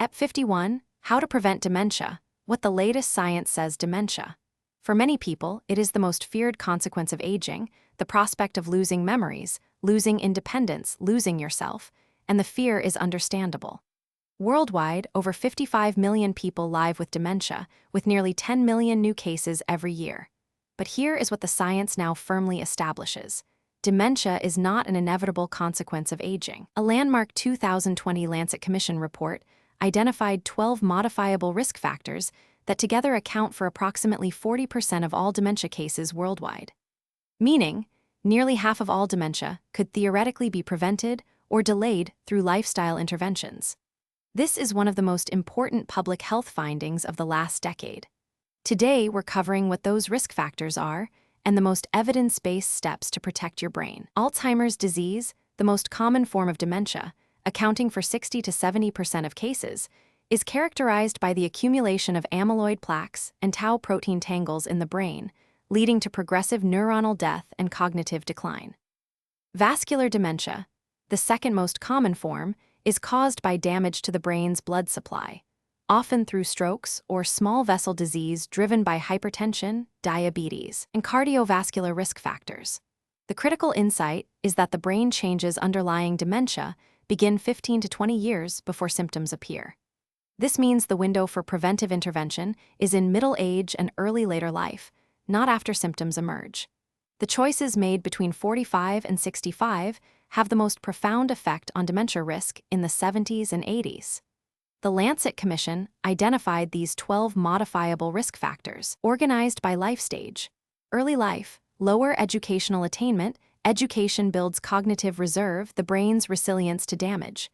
Ep 51, How to Prevent Dementia, What the Latest Science Says Dementia. For many people, it is the most feared consequence of aging, the prospect of losing memories, losing independence, losing yourself, and the fear is understandable. Worldwide, over 55 million people live with dementia, with nearly 10 million new cases every year. But here is what the science now firmly establishes. Dementia is not an inevitable consequence of aging. A landmark 2020 Lancet Commission report identified 12 modifiable risk factors that together account for approximately 40% of all dementia cases worldwide. Meaning, nearly half of all dementia could theoretically be prevented or delayed through lifestyle interventions. This is one of the most important public health findings of the last decade. Today, we're covering what those risk factors are and the most evidence-based steps to protect your brain. Alzheimer's disease, the most common form of dementia, accounting for 60 to 70% of cases, is characterized by the accumulation of amyloid plaques and tau protein tangles in the brain, leading to progressive neuronal death and cognitive decline. Vascular dementia, the second most common form, is caused by damage to the brain's blood supply, often through strokes or small vessel disease driven by hypertension, diabetes, and cardiovascular risk factors. The critical insight is that the brain changes underlying dementia begin 15 to 20 years before symptoms appear. This means the window for preventive intervention is in middle age and early later life, not after symptoms emerge. The choices made between 45 and 65 have the most profound effect on dementia risk in the 70s and 80s. The Lancet Commission identified these 12 modifiable risk factors, organized by life stage. Early life, lower educational attainment, education builds cognitive reserve, the brain's resilience to damage.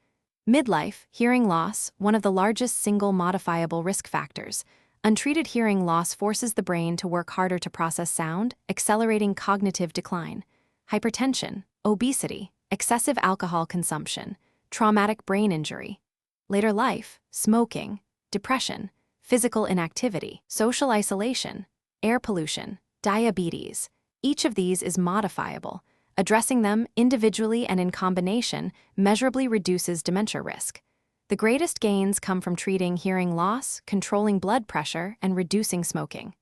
Midlife, hearing loss, one of the largest single modifiable risk factors. Untreated hearing loss forces the brain to work harder to process sound, accelerating cognitive decline. Hypertension, obesity, excessive alcohol consumption, traumatic brain injury. Later life, smoking, depression, physical inactivity, social isolation, air pollution, diabetes. Each of these is modifiable. Addressing them individually and in combination measurably reduces dementia risk. The greatest gains come from treating hearing loss, controlling blood pressure, and reducing smoking.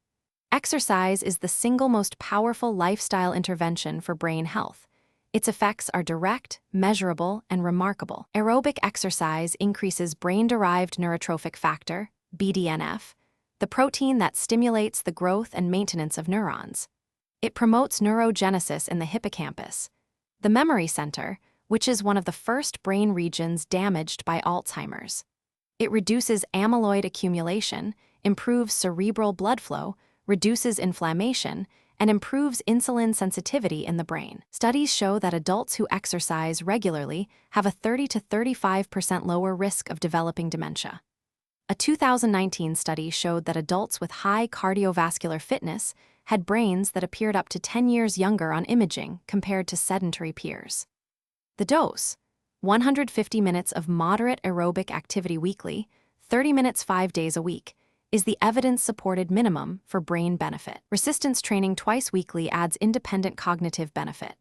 Exercise is the single most powerful lifestyle intervention for brain health. Its effects are direct, measurable, and remarkable. Aerobic exercise increases brain-derived neurotrophic factor, BDNF, the protein that stimulates the growth and maintenance of neurons. It promotes neurogenesis in the hippocampus, the memory center, which is one of the first brain regions damaged by Alzheimer's. It reduces amyloid accumulation, improves cerebral blood flow, reduces inflammation, and improves insulin sensitivity in the brain. Studies show that adults who exercise regularly have a 30 to 35% lower risk of developing dementia. A 2019 study showed that adults with high cardiovascular fitness had brains that appeared up to 10 years younger on imaging compared to sedentary peers. The dose: 150 minutes of moderate aerobic activity weekly, 30 minutes 5 days a week, is the evidence-supported minimum for brain benefit. Resistance training twice weekly adds independent cognitive benefit.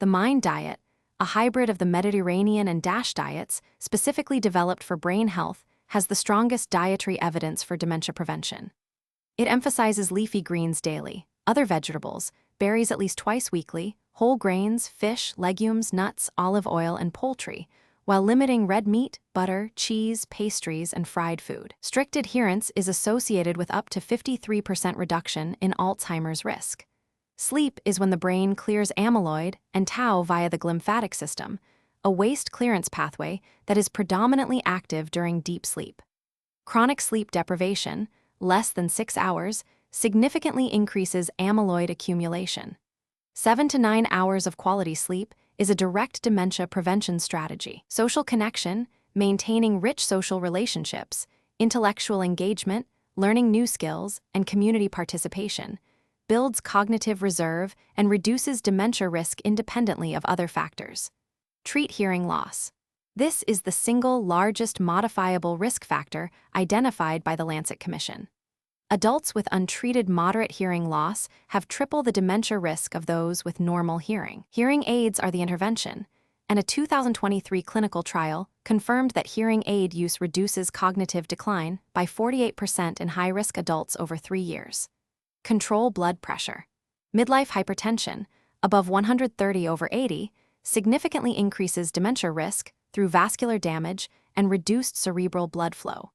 The MIND diet, a hybrid of the Mediterranean and DASH diets specifically developed for brain health, has the strongest dietary evidence for dementia prevention. It emphasizes leafy greens daily, other vegetables, berries at least twice weekly, whole grains, fish, legumes, nuts, olive oil, and poultry, while limiting red meat, butter, cheese, pastries, and fried food. Strict adherence is associated with up to 53% reduction in Alzheimer's risk. Sleep is when the brain clears amyloid and tau via the glymphatic system, a waste clearance pathway that is predominantly active during deep sleep. Chronic sleep deprivation, less than 6 hours, significantly increases amyloid accumulation. 7 to 9 hours of quality sleep is a direct dementia prevention strategy. Social connection, maintaining rich social relationships, intellectual engagement, learning new skills, and community participation, builds cognitive reserve and reduces dementia risk independently of other factors. Treat hearing loss. This is the single largest modifiable risk factor identified by the Lancet Commission. Adults with untreated moderate hearing loss have triple the dementia risk of those with normal hearing. Hearing aids are the intervention. and a 2023 clinical trial confirmed that hearing aid use reduces cognitive decline by 48% in high-risk adults over 3 years. Control blood pressure. Midlife hypertension, above 130/80, significantly increases dementia risk through vascular damage and reduced cerebral blood flow.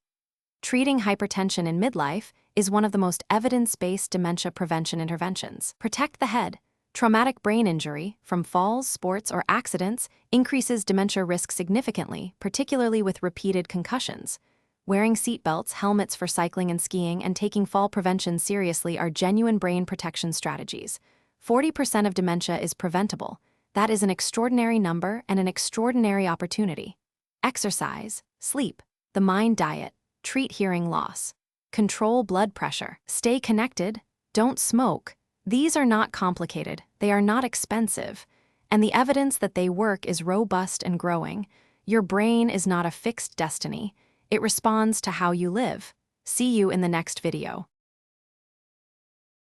Treating hypertension in midlife is one of the most evidence-based dementia prevention interventions. Protect the head. Traumatic brain injury from falls, sports, or accidents increases dementia risk significantly, particularly with repeated concussions. Wearing seatbelts, helmets for cycling and skiing, and taking fall prevention seriously are genuine brain protection strategies. 40% of dementia is preventable. That is an extraordinary number and an extraordinary opportunity. Exercise, sleep, the mind diet, treat hearing loss. Control blood pressure. Stay connected. Don't smoke. These are not complicated, they are not expensive, and the evidence that they work is robust and growing. Your brain is not a fixed destiny. It responds to how you live. See you in the next video.